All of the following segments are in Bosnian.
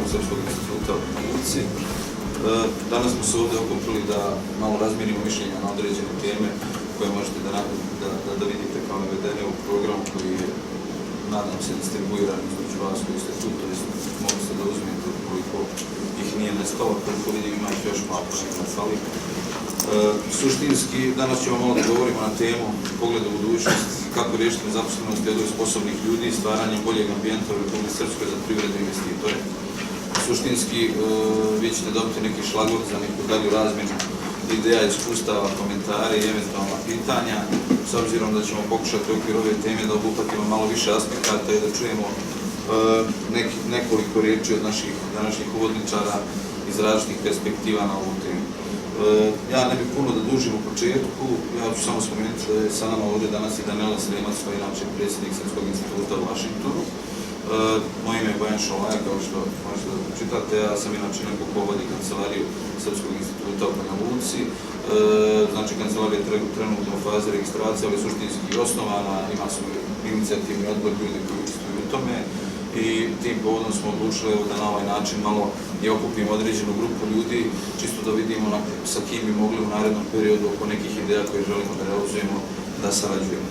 forum Srpskog instituta u Luci. Danas smo se ovdje okupili da malo razmijenimo mišljenja na određene teme koje možete da vidite kao navedene u programu koji je, nadam se, distribuiran između vas koji ste tu, to jest mogli ste da uzmete koliko ih nije nestalo, koliko vidim ima ih još malo što fali. Suštinski, danas ćemo malo da govorimo na temu pogleda u budućnost, kako riješiti nezaposlenost jednog sposobnih ljudi i stvaranjem boljeg ambijenta u Republici Srpskoj za privredne investitore. Suštinski, vi ćete dobiti neki šlagvort za neku dalju razmjenu ideja, iskustava, komentare i eventualna pitanja, s obzirom da ćemo pokušati u okviru ove teme da obuhvatimo malo više aspekata i da čujemo nekoliko riječi od naših današnjih uvodničara iz različitih perspektiva na ovu temu. Ja ne bih puno da dužim u početku, ja ću samo spomenuti da je sa nama ovdje danas i Danijela Sremac, koji je inače predsjednik Srpskog instituta u Vašingtonu. Moje ime je Bojan Šolaja, kao što možete da pročitate, ja sam inače neko ko vodi kancelariju Srpskog instituta u Banja Luci. Znači, kancelarija je trenutno u fazi registracije, ali suštinski osnovana, ima svoj inicijativni odbor ljudi koji učestvuju u tome i tim povodom smo odlučili da na ovaj način malo i okupimo određenu grupu ljudi, čisto da vidimo sa kim bi mogli u narednom periodu oko nekih ideja koje želimo da realizujemo, da sarađujemo.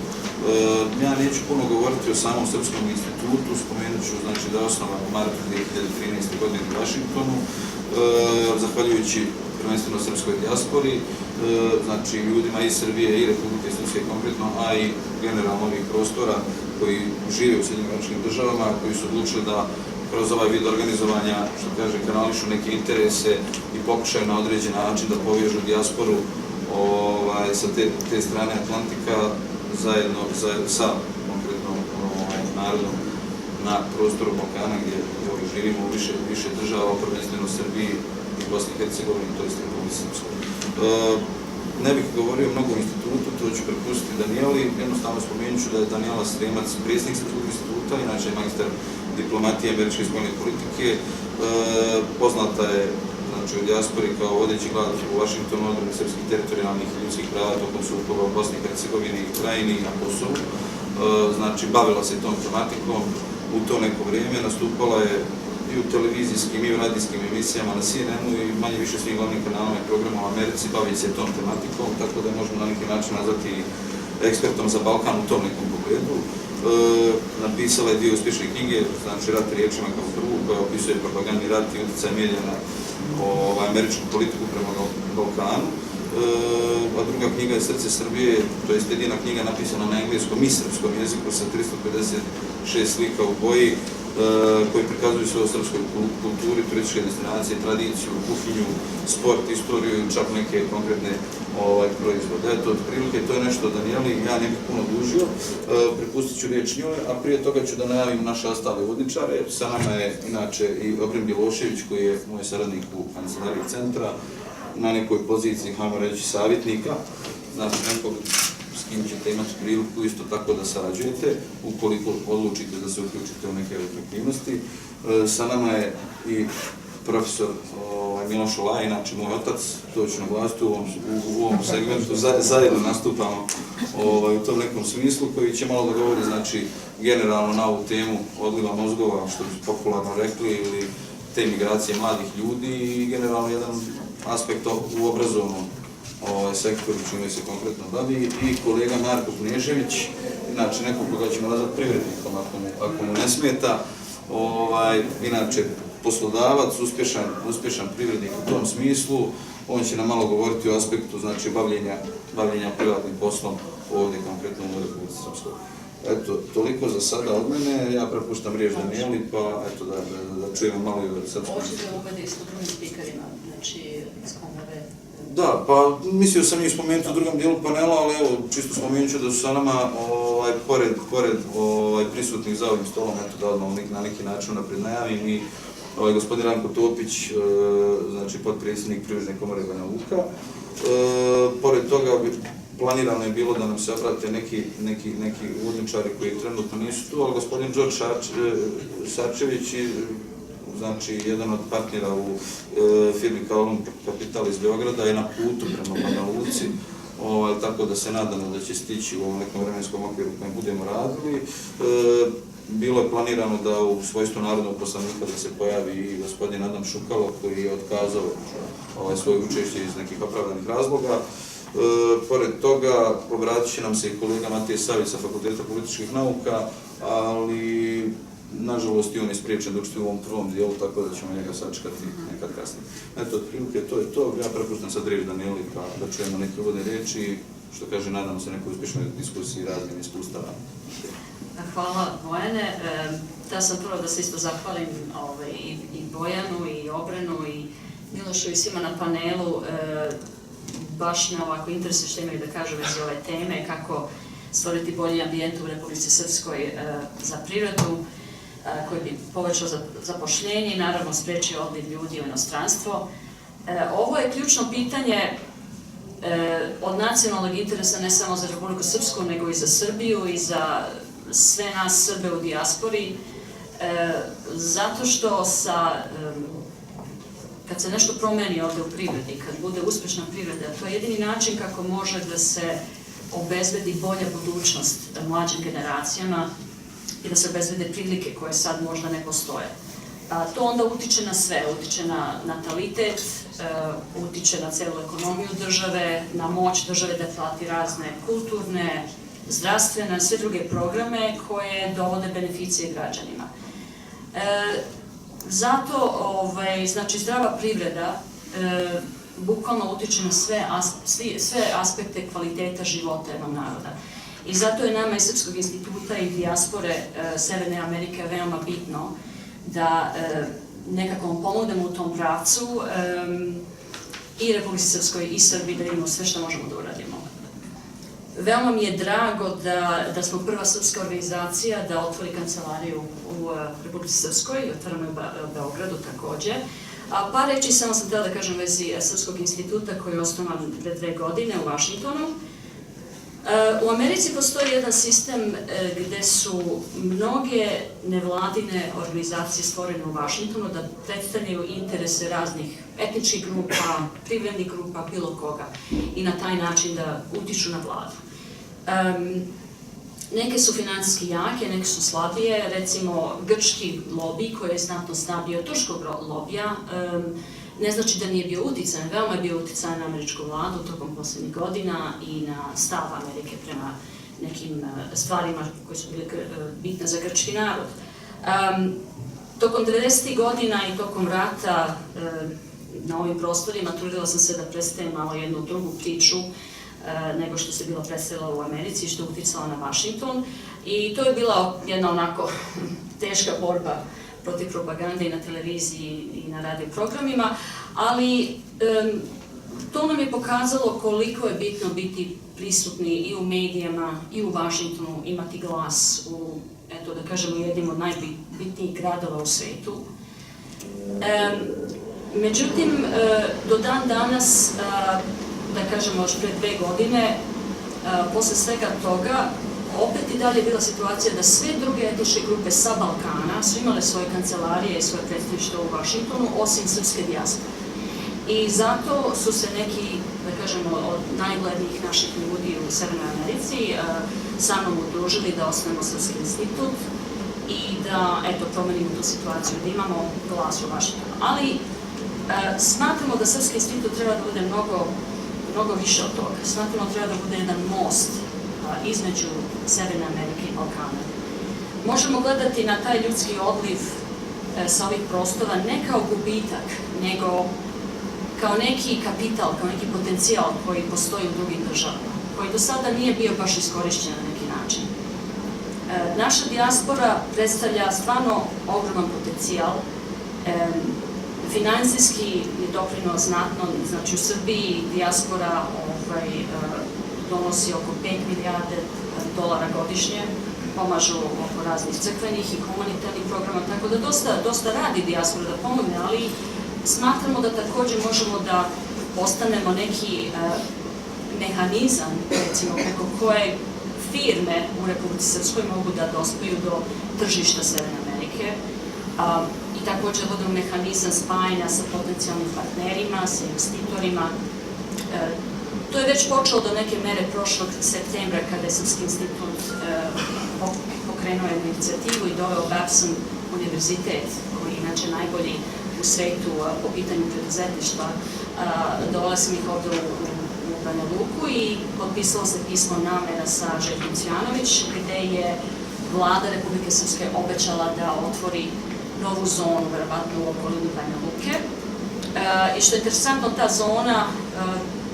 Ja neću puno govoriti o samom Srpskom institutu, spomenut ću znači, da je osnovan u martu 2013. godine u Vašingtonu, zahvaljujući prvenstveno srpskoj dijaspori, znači ljudima iz Srbije i Republike Srpske konkretno, a i generalno ovih prostora koji žive u Sjedinjenim Američkim Državama, koji su odlučili da kroz ovaj vid organizovanja, što kaže, kanališu neke interese i pokušaju na određen način da povežu dijasporu sa te strane Atlantika zajedno sa konkretno narodom na prostoru Balkana gdje živimo u više država, prvenstveno Srbiji i Bosni i Hercegovini, to je Republike Srpskoj. Ne bih govorio mnogo o institutu, to ću prepustiti Danijeli, jednostavno spomenut ću da je Danijela Sremac predsjednik Srpskog instituta, inače je magistar diplomatije američke spoljne politike, poznata je znači, u dijaspori kao vodeći glas u Vašingtonu odbrane srpskih teritorijalnih i ljudskih prava tokom sukoba u Bosni i Hercegovini i Krajini i na Kosovu. Znači, bavila se tom tematikom u to neko vrijeme, nastupala je i u televizijskim i u radijskim emisijama na CNN-u i manje više svim glavnim kanalama i programama u Americi bavi se tom tematikom, tako da možemo na neki način nazvati ekspertom za Balkan u tom nekom pogledu. Napisala je dvije uspješne knjige, znači Rat riječima kao prvu, koja opisuje propagandni rat i utjecaj medija na američku politiku prema Balkanu. A druga knjiga je Srce Srbije, to je jedina knjiga napisana na engleskom i srpskom jeziku sa 356 slika u boji, koji prikazuju sve o srpskoj kulturi, turističke destinacije, tradiciju, kuhinju, sport, istoriju i čak neke konkretne proizvode. Eto, otprilike, to je nešto Danijeli, ja ne bih puno dužio, prepustit ću riječ njoj, a prije toga ću da najavim naše ostale vodničare. Sa nama je inače i Obrim Bjelošević, koji je moj saradnik u kancelariji centra, na nekoj poziciji, hajmo reći, savjetnika, znači nekog s kim ćete imati priliku isto tako da sarađujete, ukoliko odlučite da se uključite u neke aktivnosti. Sa nama je i profesor Miloš Šolaj, inače moj otac, to ću naglasiti u ovom segmentu, zajedno nastupamo u tom nekom smislu, koji će malo da govori, znači, generalno na ovu temu odliva mozgova, što bi popularno rekli, ili te migracije mladih ljudi i generalno jedan aspekt u obrazovnom sektoru čime se konkretno bavi i kolega Marko Knežević, inače neko koga ćemo nazvati privrednikom ako mu ne smeta, inače poslodavac, uspješan privrednik u tom smislu, on će nam malo govoriti o aspektu znači bavljenja privatnim poslom ovdje konkretno u Republici Srpskoj. Eto, toliko za sada od mene, ja prepuštam riječ Danijeli, pa eto da čujemo malo i od srpskog. Ovo ćete uvede s drugim spikerima, znači iz komore. Da, pa mislio sam njih spomenuti u drugom dijelu panela, ali evo, čisto spomenut ću da su sa nama, pored prisutnih za ovim stolom, eto da odmah na neki način napred najavim i gospodin Ranko Topić, znači potpredsjednik Privredne komore Banja Luka. Pored toga, planirano je bilo da nam se obrate neki uvodničari koji trenutno nisu tu, ali gospodin Đorđe Sarčević, znači jedan od partnera u firmi Kaolum Kapital iz Beograda, je na putu prema Banja Luci, tako da se nadamo da će stići u ovom nekom vremenskom okviru kojem budemo radili. bilo je planirano da u svojstvu narodnog poslanika da se pojavi i gospodin Adam Šukalo, koji je otkazao svoje učešće iz nekih opravdanih razloga. Pored toga, obratit će nam se i kolega Matije Savić sa Fakulteta političkih nauka, ali nažalost i on je spriječen da učestvuje u ovom prvom dijelu, tako da ćemo njega sačekati nekad kasnije. Eto, otprilike to je to. Ja prepuštam sad riječ Danijeli da čujemo neke uvodne riječi, što kaže, nadamo se nekoj uspješnoj diskusiji raznim iskustava. Hvala Bojane. Da sam prvo da se isto zahvalim i Bojanu, i Obrenu, i Milošu i svima na panelu, baš na ovako interesu što imaju da kažu već ove teme, kako stvoriti bolji ambijent u Republici Srpskoj za privredu, koji bi povećao zapošljenje i naravno spriječio odliv ljudi u inostranstvo. Ovo je ključno pitanje od nacionalnog interesa ne samo za Republiku Srpsku, nego i za Srbiju i za sve nas Srbe u dijaspori, zato što kad se nešto promeni ovdje u privredi, kad bude uspješna privreda, to je jedini način kako može da se obezbedi bolja budućnost mlađim generacijama i da se obezbede prilike koje sad možda ne postoje. To onda utiče na sve, utiče na natalitet, utiče na celu ekonomiju države, na moć države da plati razne kulturne, zdravstvene, sve druge programe koje dovode beneficije građanima. Zato, znači, zdrava privreda bukvalno utiče na sve aspekte kvaliteta života jednog naroda. I zato je nama iz Srpskog instituta i dijaspore Severne Amerike veoma bitno da nekako pomognemo u tom pravcu i Republici Srpskoj i Srbiji da imamo sve što možemo da uradimo. Veoma mi je drago da smo prva srpska organizacija da otvori kancelariju u Republici Srpskoj, otvaramo je u Beogradu također. A par reći samo sam htjela da kažem u vezi Srpskog instituta koji je osnovan pre 2 godine u Vašingtonu. U Americi postoji jedan sistem gde su mnoge nevladine organizacije stvorene u Vašingtonu da predstavljaju interese raznih etničkih grupa, privrednih grupa, bilo koga i na taj način da utiču na vladu. Neke su financijski jake, neke su slabije, recimo grčki lobij koji je znatno slabiji od turskog lobija, ne znači da nije bio uticajan, veoma je bio uticajan na američku vladu tokom posljednjih godina i na stav Amerike prema nekim stvarima koje su bile bitne za grčki narod. Tokom 90. godina i tokom rata na ovim prostorima trudila sam se da predstavim malo jednu drugu priču nego što se bila predstavila u Americi i što je uticala na Vašington. I to je bila jedna onako teška borba protiv propagande i na televiziji i na radio programima, ali to nam je pokazalo koliko je bitno biti prisutni i u medijama i u Vašingtonu, imati glas u, eto da kažemo, jednim od najbitnijih gradova u svetu. Međutim, do dan danas, da kažemo još pre 2 godine, posle svega toga, opet i dalje je bila situacija da sve druge etničke grupe sa Balkana su imale svoje kancelarije i svoje predstavništvo u Vašingtonu, osim srpske dijaspore. I zato su se neki, da kažemo, od najglednijih naših ljudi u Severnoj Americi sa mnom udružili da osnovimo Srpski institut i da, eto, promenimo tu situaciju, da imamo glas u Vašingtonu. Ali smatramo da Srpski institut treba da bude mnogo više od toga. Smatramo da treba da bude jedan most između Severne Amerike i Balkana. Možemo gledati na taj ljudski odliv sa ovih prostora ne kao gubitak, nego kao neki kapital, kao neki potencijal koji postoji u drugim državama, koji do sada nije bio baš iskorišćen na neki način. Naša dijaspora predstavlja stvarno ogroman potencijal. Finansijski je doprinos znatno, znači u Srbiji dijaspora donosi oko 5 milijarde dolara godišnje, pomažu oko raznih crkvenih i humanitarnih programa, tako da dosta radi dijaspora da pomogne, ali smatramo da također možemo da postanemo neki mehanizam, recimo, preko koje firme u Republici Srpskoj mogu da dospiju do tržišta Severne Amerike i također budemo mehanizam spajanja sa potencijalnim partnerima, sa investitorima. To je već počelo do neke mere prošlog septembra kada je Srpski institut pokrenuo jednu inicijativu i doveo Babson univerzitet, koji je inače najbolji u svetu po pitanju preduzetništva. Dovela sam ih ovdje u Banja Luku i potpisalo se pismo namera sa Željkom Cvjanović, gde je vlada Republike Srpske obećala da otvori novu zonu, verovatno u okolini Banja Luke. I što je interesantno, ta zona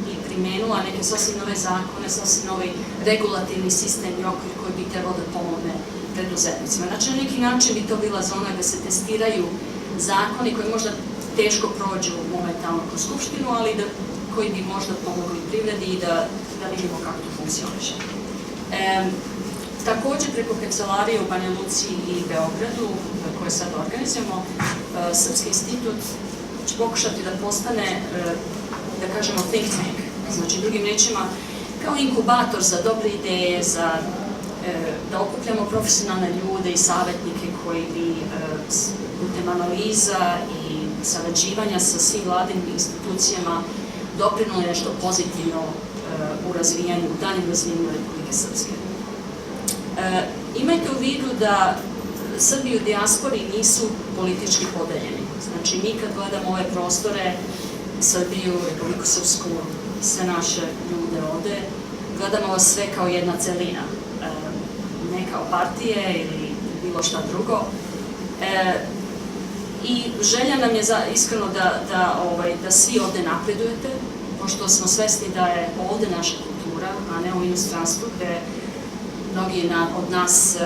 je primenula neke sasvim nove zakone, sasvim novi regulativni sistem i okvir koji bi trebao da pomogne preduzetnicima. Znači, na neki način bi to bila zona gde se testiraju zakoni koji možda teško prođu momentalno kroz Skupštinu, ali koji bi možda pomogli privredi i da vidimo kako to funkcioniše. Takođe, preko kancelarije u Banja Luci i Beogradu, koje sad organizujemo, Srpski institut će pokušati da postane, da kažemo, think tank. Znači, drugim rečima, kao inkubator za dobre ideje, da okupljamo profesionalne ljude i savjetnike koji bi putem analiza i sarađivanja sa svim vladinim institucijama doprinuli nešto pozitivno u daljem razvijanju Republike Srpske. Imajte u vidu da Srbi u dijaspori nisu politički podeljeni. Znači, mi kad gledamo ove prostore, Srbiju, Republiku Srpsku, sve naše ljude ovde, gledamo vas sve kao jedna celina. Ne kao partije ili bilo šta drugo. I želja nam je iskreno da svi ovde napredujete, pošto smo svesni da je ovde naša kultura, a ne u inostranstvu, gde mnogi od nas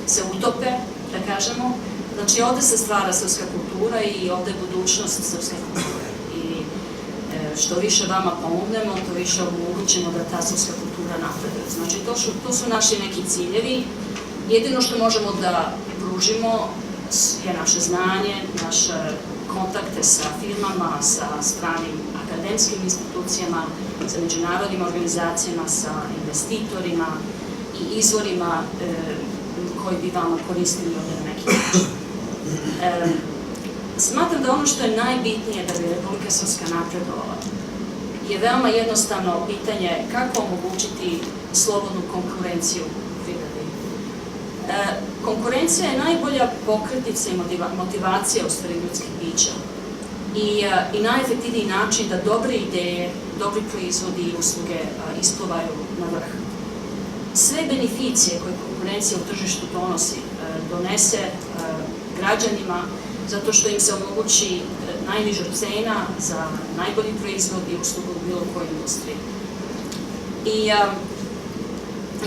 se utope, da kažemo. Znači, ovde se stvara srpska kultura i ovde je budućnost srpske kulture. I što više vama pomognemo, to više omogućimo da ta srpska kultura napreduje. Znači, to su naši neki ciljevi. Jedino što možemo da pružimo je naše znanje, naše kontakte sa firmama, sa stranim akademskim institucijama, sa međunarodnim organizacijama, sa investitorima i izvorima koji bi vama koristili ovdje na neki način. Smatram da ono što je najbitnije da bi Republika Srpska napredovala je veoma jednostavno pitanje kako omogućiti slobodnu konkurenciju u privredi. Konkurencija je najbolja pokretnica i motivacija u stvari ljudskih bića i najefektivniji način da dobre ideje, dobri proizvodi i usluge isplivaju na vrh. Sve beneficije koje konkurencija u tržištu donese građanima, zato što im se omogući najniža cena za najbolji proizvod i uslugu u bilo kojoj industriji. I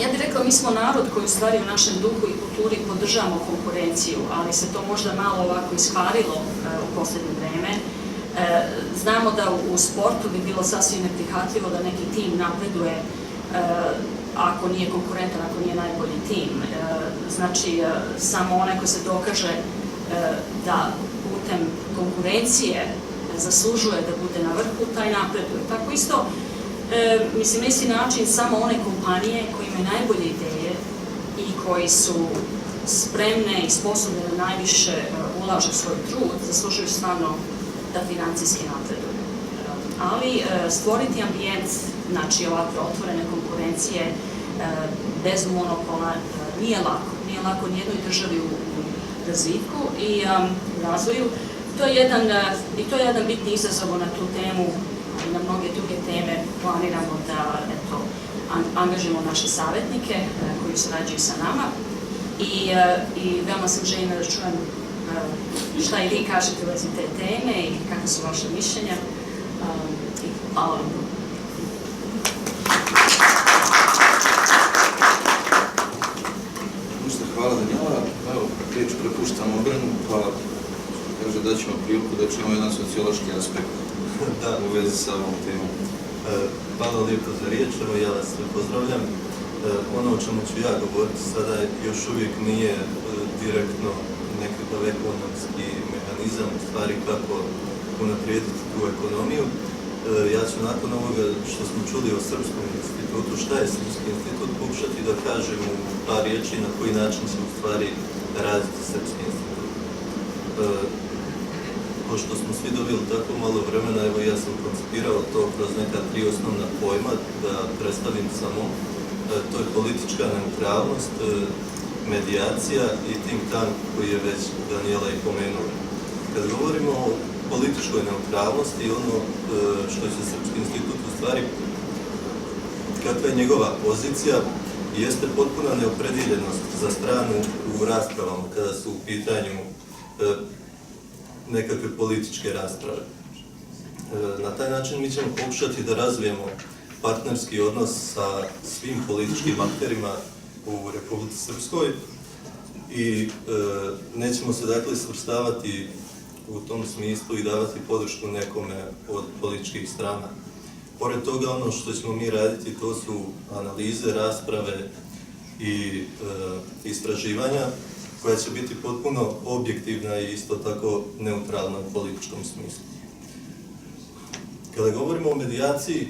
ja bih rekla, mi smo narod koji u stvari u našem duhu i kulturi podržavamo konkurenciju, ali se to možda malo ovako iskvarilo u poslednje vreme. Znamo da u sportu bi bilo sasvim neprihvatljivo da neki tim napreduje ako nije konkurentan, ako nije najbolji tim. Znači, samo onaj ko se dokaže da putem konkurencije zaslužuje da bude na vrhu, taj napreduje. Tako isto, mislim, na isti način, samo one kompanije koji imaju najbolje ideje i koji su spremne i sposobne da najviše ulažu svoj trud, zaslužuju stvarno da financijski napreduju. Ali stvoriti ambijent, znači ovakve otvorene konkurencije bez monopola nije lako. Nije lako nijednoj državi u razvitku i razvoju. To je jedan bitni izazov na tu temu i na mnoge druge teme. Planiramo da angažujemo naše savjetnike koji sarađuju sa nama i veoma sam željna da čujem šta i vi kažete u vezi te teme i kakve su vaše mišljenja. Hvala vam. Hvala Danijela. Evo, riječ prepuštam Obrenu, pa kaže da ćemo priliku da čujemo jedan sociološki aspekt u vezi sa ovom temom. Hvala lijepo za riječ, evo ja vas pozdravljam. Ono o čemu ću ja govoriti sada još uvijek nije direktno nekakav ekonomski mehanizam, stvari kako unaprijediti tu ekonomiju. Ja ću nakon ovoga što smo čuli o Srpskom institutu, šta je Srpski institut, pokušati da kažem u par riječi na koji način će u stvari raditi Srpski institut. Pošto smo svi dobili tako malo vremena, evo ja sam koncipirao to kroz neka 3 osnovna pojma, da predstavim samo. To je politička neutralnost, medijacija i think tank koji je već Danijela i pomenula. Kad govorimo o političkoj neutralnosti, ono što će Srpski institut u stvari, kakva je njegova pozicija, jeste potpuna neopredjeljenost za stranu u raspravama kada su u pitanju nekakve političke rasprave. Na taj način mi ćemo pokušati da razvijemo partnerski odnos sa svim političkim akterima u Republici Srpskoj i nećemo se dakle svrstavati u tom smislu i davati podršku nekome od političkih strana. Pored toga, ono što ćemo mi raditi, to su analize, rasprave i istraživanja koja će biti potpuno objektivna i isto tako neutralna u političkom smislu. Kada govorimo o medijaciji,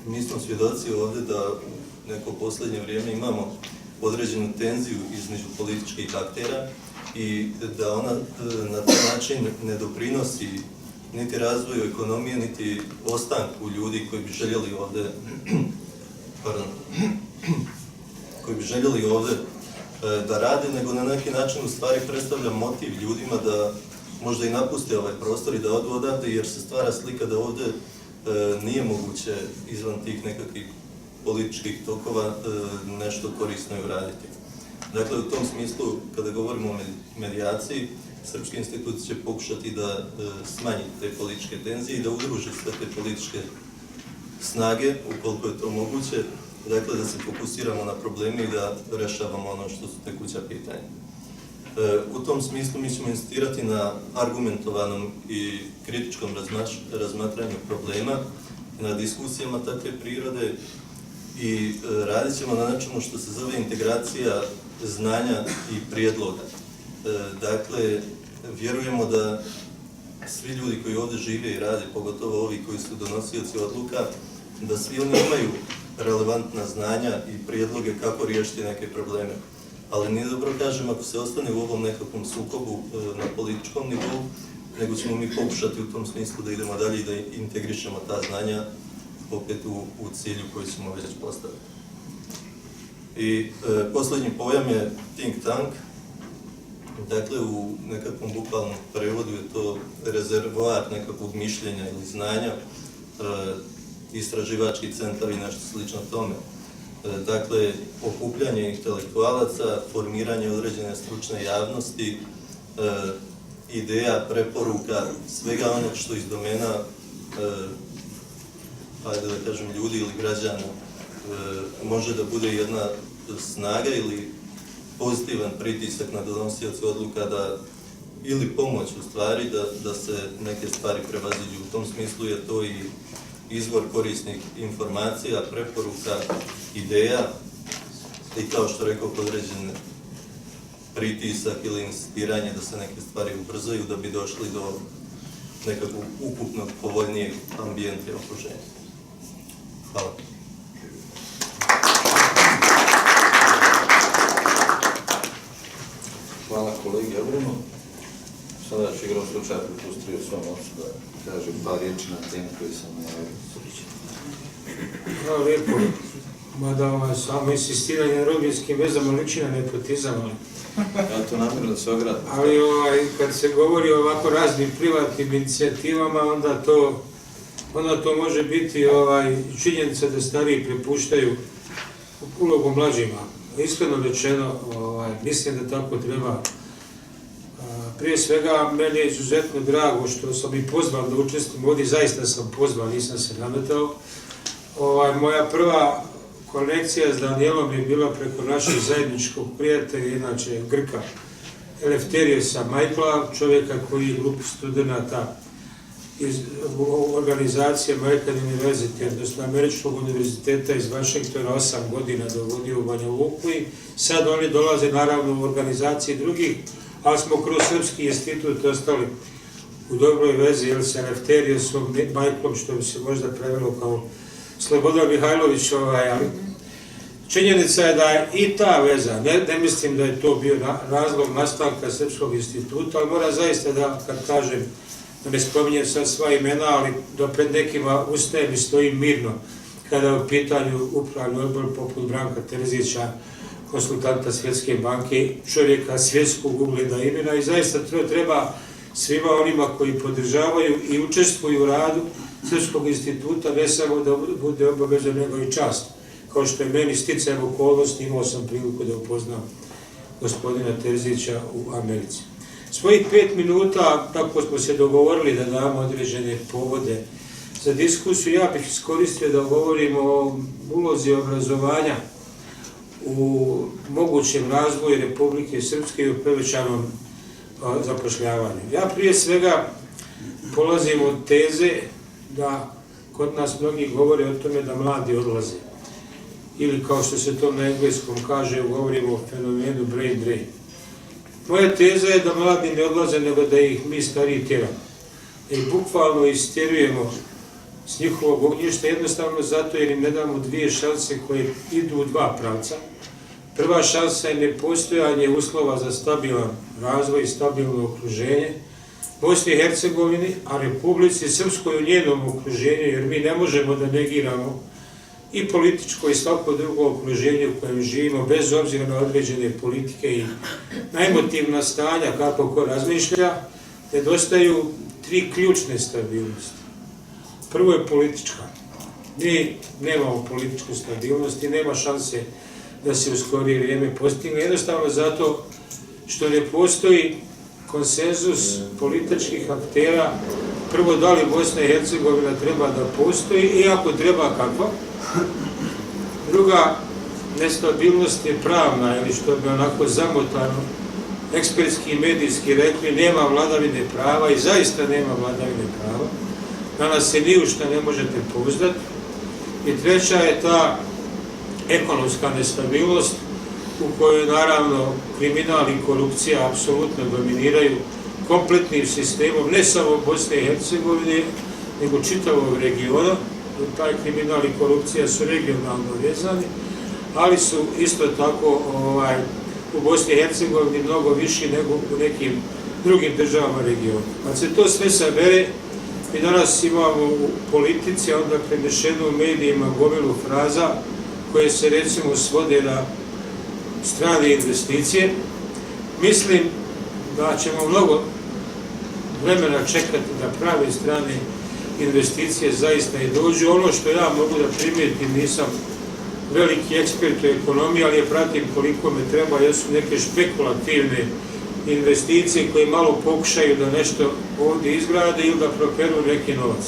mi smo svjedoci ovdje da u neko posljednje vrijeme imamo određenu tenziju između političkih aktera i da ona na taj način ne doprinosi niti razvoju ekonomije, niti ostanku ljudi koji bi željeli ovdje da rade, nego na neki način u stvari predstavlja motiv ljudima da možda i napuste ovaj prostor i da odu odavde, jer se stvara slika da ovdje nije moguće izvan tih nekakvih političkih tokova nešto korisno i uraditi. Dakle, u tom smislu, kada govorimo o medijaciji, Srpski institut će pokušati da smanji te političke tenzije i da udruži sve te političke snage, ukoliko je to moguće, dakle da se fokusiramo na probleme i da rešavamo ono što su tekuća pitanja. U tom smislu mi ćemo insistirati na argumentovanom i kritičkom razmatranju problema, na diskusijama takve prirode i radit ćemo na načinu što se zove integracija znanja i prijedloga. Dakle, vjerujemo da svi ljudi koji ovdje žive i rade, pogotovo ovi koji su donosioci odluka, da svi oni imaju relevantna znanja i prijedloge kako riješiti neke probleme. Ali nije dobro, kažem, ako se ostane u ovom nekakvom sukobu na političkom nivou, nego ćemo mi pokušati u tom smislu da idemo dalje i da integrišemo ta znanja opet u cilju koji ćemo već postaviti. I posljednji pojam je think tank. Dakle, u nekakvom bukvalnom prevodu je to rezervoar nekakvog mišljenja ili znanja, istraživački centar i nešto slično tome. Dakle, okupljanje intelektualaca, formiranje određene stručne javnosti, ideja, preporuka, svega onog što iz domena, ajde da kažem, ljudi ili građana, može da bude jedna snaga ili pozitivan pritisak na donosioce odluka da, ili pomoć u stvari da se neke stvari prevaziđu. U tom smislu je to i izvor korisnih informacija, preporuka, ideja i kao što rekao, određen pritisak ili insistiranje da se neke stvari ubrzaju da bi došli do nekakvog ukupnog povoljnijeg ambijenta i okruženja. Hvala. Hvala kolegi Abrinu. Sada ću igrom slučaja prepustio svom ocu da kaže par riječi na temu koju sam najavio. Hvala lijepo. Mada samo insistiranje na rodbinskim vezama liči na nepotizam, ali... Ja to namjerno da se ogradim. Ali kad se govori o ovako raznim privatnim inicijativama, onda to može biti činjenica da stariji prepuštaju ulogu mlađima. Iskreno rečeno, mislim da tako treba. Prije svega, meni je izuzetno drago što sam i pozvan da učestvujem ovdje, zaista sam pozvan, nisam se nametao. Moja prva konekcija s Danijelom je bila preko našeg zajedničkog prijatelja, inače Grka, Elefteriusa Michaela, čovjeka koji je grupu studenta iz organizacije American University, odnosno Američkog univerziteta iz Vašingtona 8 godina dovodio u Banja Luku i sad oni dolaze naravno u organizaciji drugih, ali smo kroz Srpski institut ostali u dobroj vezi sa Elefteriusom Michaelom, što bi se možda prevelo kao Slobodan Mihajlović, ali činjenica je da i ta veza, ne mislim da je to bio razlog nastanka Srpskog instituta, ali mora zaista da, kad kažem, da ne spominjem sad sva imena, ali da pred nekima ustajem i stojim mirno kada je u pitanju upravni odbor poput Branka Terzića, konsultanta Svjetske banke, čovjeka svjetskog ugleda imena i zaista to treba svima onima koji podržavaju i učestvuju u radu Srpskog instituta, ne samo da bude obaveza nego i čast. Kao što je meni sticajem okolnosti, imao sam priliku da upoznam gospodina Terzića u Americi. Svojih 5 minuta, tako smo se dogovorili da damo određene povode za diskusiju, ja bih iskoristio da govorim o ulozi obrazovanja u mogućem razvoju Republike Srpske i u povećanom zapošljavanju. Ja prije svega polazim od teze da kod nas mnogi govore o tome da mladi odlaze. Ili kao što se to na engleskom kaže, govorimo o fenomenu brain drain. Moja teza je da mladi ne odlaze, nego da ih mi stariji tjeramo. Da ih bukvalno istjerujemo s njihovog ognjišta, jednostavno zato jer im ne damo dvije šanse koje idu u dva pravca. Prva šansa je nepostojanje uslova za stabilan razvoj i stabilno okruženje Bosni i Hercegovini, a Republici Srpskoj u njenom okruženju, jer mi ne možemo da negiramo i političko i svako drugo okruženje u kojem živimo, bez obzira na određene politike i na emotivna stanja kako ko razmišlja, nedostaju 3 ključne stabilnosti. Prvo je politička. Mi nemamo političku stabilnost i nema šanse da se u skorije vrijeme postigne. Jednostavno zato što ne postoji konsenzus političkih aktera, prvo da li Bosna i Hercegovina treba da postoji i ako treba kako. Druga nestabilnost je pravna, ili što bi onako zamotano ekspertski i medijski rekli, nema vladavine prava i zaista nema vladavine prava. Danas se ni u šta ne možete pouzdati. I treća je ta ekonomska nestabilnost u kojoj naravno kriminal i korupcija apsolutno dominiraju kompletnim sistemom, ne samo Bosne i Hercegovine, nego čitavog regiona. Taj kriminal i korupcija su regionalno vezani, ali su isto tako u Bosni i Hercegovini mnogo viši nego u nekim drugim državama regiona. Kad se to sve sabere, mi danas imamo u politici, a onda prenešeno u medijima gomilu fraza koje se recimo svode na strane investicije. Mislim da ćemo mnogo vremena čekati da prave strane investicije zaista i dođu. Ono što ja mogu da primijetim, nisam veliki ekspert u ekonomiji, ali je pratim koliko me treba, jesu neke špekulativne investicije koje malo pokušaju da nešto ovdje izgrade ili da properu neki novac.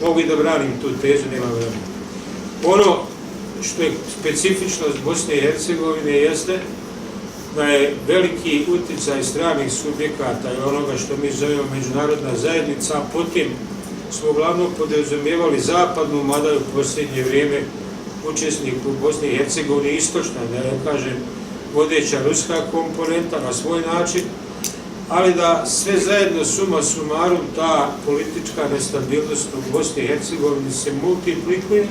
Mogu i da branim tu tezu, nema vremena. Ono što je specifičnost Bosne i Hercegovine jeste da je veliki uticaj stranih subjekata i onoga što mi zovemo međunarodna zajednica, a potim smo uglavnom podrazumijevali zapadnu, mada je u posljednje vrijeme učesnik u Bosni i Hercegovini istočna, da ja kažem, vodeća ruska komponenta na svoj način, ali da sve zajedno suma sumarum ta politička nestabilnost u Bosni i Hercegovini se multiplikuje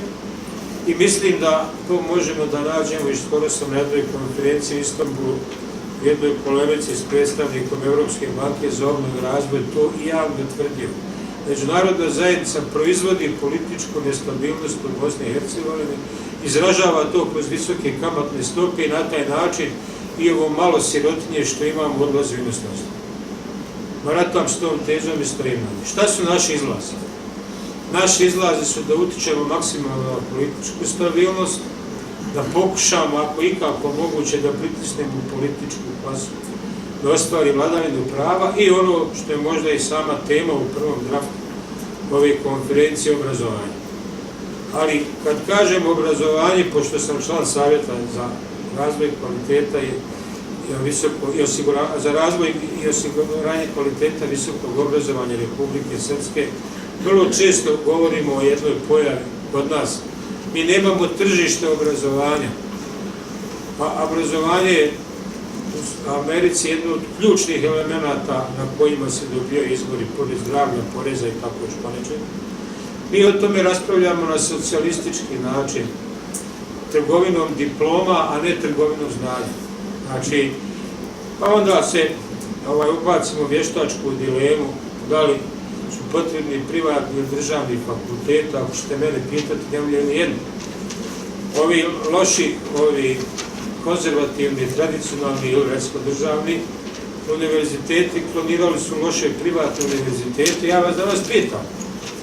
i mislim da to možemo da nađemo i skoro sam na jednoj konferenciji u Istanbulu u jednoj polemici s predstavnikom Europske banke za obnovu i razvoj to i javno tvrdio. Međunarodna zajednica proizvodi političku nestabilnost u Bosni i Hercegovini, izražava to kroz visoke kamatne stope i na taj način i ovo malo sirotinje što imamo odlazi u inostranstvo. Baratam s tom tezom i spremnom. Šta su naši izlazi? Naši izlazi su da utičemo maksimalno na političku stabilnost, da pokušamo, ako ikako moguće, da pritisnemo političku klasu, da ostvari vladavinu prava i ono što je možda i sama tema u prvom draftu ove konferencije, obrazovanja. Ali kad kažem obrazovanje, pošto sam član Savjeta za razvoj kvaliteta za razvoj i osiguranje kvaliteta visokog obrazovanja Republike Srpske, vrlo često govorimo o jednoj pojavi kod nas. Mi nemamo tržište obrazovanja, a obrazovanje je u Americi jedno od ključnih elemenata na kojima se dobijaju izbori, pored zdravlja, poreza i tako što neće. Mi o tome raspravljamo na socijalistički način, trgovinom diploma, a ne trgovinom znanja. Znači, pa onda se ubacimo vještačku dilemu, da li su potrebni privatni ili državni fakultet, ako ćete mene pitati, nemaju ni jedno. Ovi loši, konzervativni, tradicionalni ili recimo državni univerziteti klonirali su loše privatne univerzitete. Ja vas danas pitam,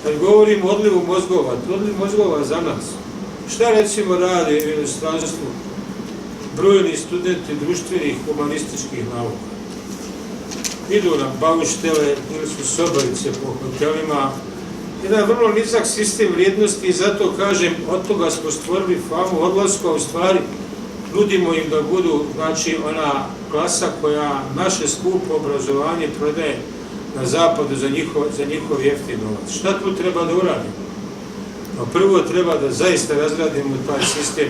kad govorim o odlivu mozgova, to odliv mozgova za nas. Šta recimo rade u inostranstvu brojni studenti društvenih humanističkih nauka? Idu na bauštele ili su sobarice po hotelima. Jedan vrlo nizak sistem vrijednosti i zato kažem, od toga smo stvorili famu odlaska, u stvari nudimo im da budu, znači, ona klasa koja naše skupo obrazovanje prodaje na zapadu za njihov jeftin novac. Šta tu treba da uradimo? No, prvo treba da zaista razradimo taj sistem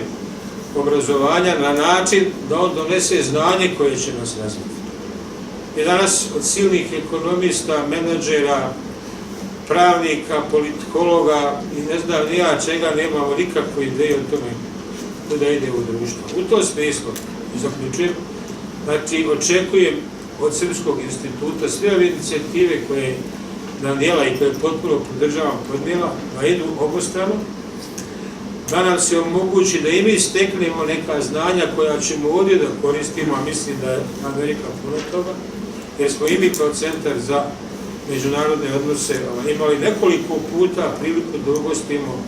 obrazovanja na način da on donese znanje koje će nas razviti. I danas od silnih ekonomista, menadžera, pravnika, politikologa i ne znam ni ja čega nemamo nikakvu ideju o tome kuda ide u društvo. U tom smislu, zaključujem, znači očekujem od Srpskog instituta sve ove inicijative koje Danijela i koje potpuno podržavam podnijela, da idu obostrano, da nam se omogući da i mi steknemo neka znanja koja ćemo ovdje da koristimo, a mislim da je Amerika puno toga, jer smo i mi kao centar za međunarodne odnose imali nekoliko puta priliku da ugostimo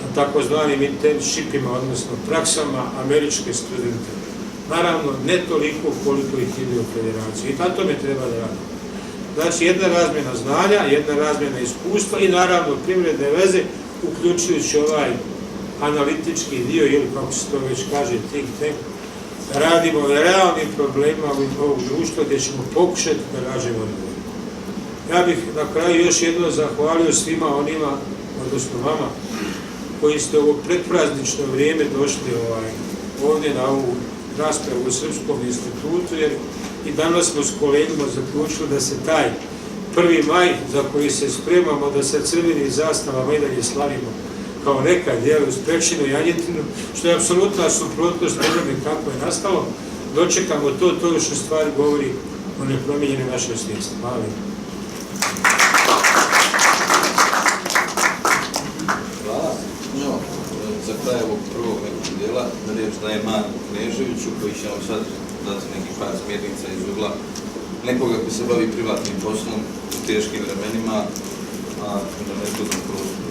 na takozvanim internshipima, odnosno praksama američke studente. Naravno, ne toliko koliko ih ide u federaciji. I na tome treba da radimo. Znači, jedna razmjena znanja, jedna razmjena iskustva i naravno privredne veze, uključujući ovaj analitički dio, ili kako se to već kaže, think tank, da radimo na realnim problemima ovog društva gdje ćemo pokušati da nađemo odgovor. Ja bih na kraju još jedno zahvalio svima onima, odnosno vama, koji ste ovo predpraznično vrijeme došli ovdje na ovu raspravu u Srpskom institutu, jer i danas smo s kolegama zaključili da se taj 1. maj, za koji se spremamo da sa crvenim zastavama i dalje slavimo kao nekad, uz pečenu janjetinu, što je apsolutna suprotnost onome kako je nastalo, dočekamo to još u stvari govori o nepromijenjenoj našoj svijesti. Hvala. Hvala. No, za kraj ovog prvog nekog dijela, da riječ daje Marku Kneževiću, koji će nam sad dati neki par smjernica iz ugla nekoga koji se bavi privatnim poslom u teškim vremenima, a na nezgodnom prostoru.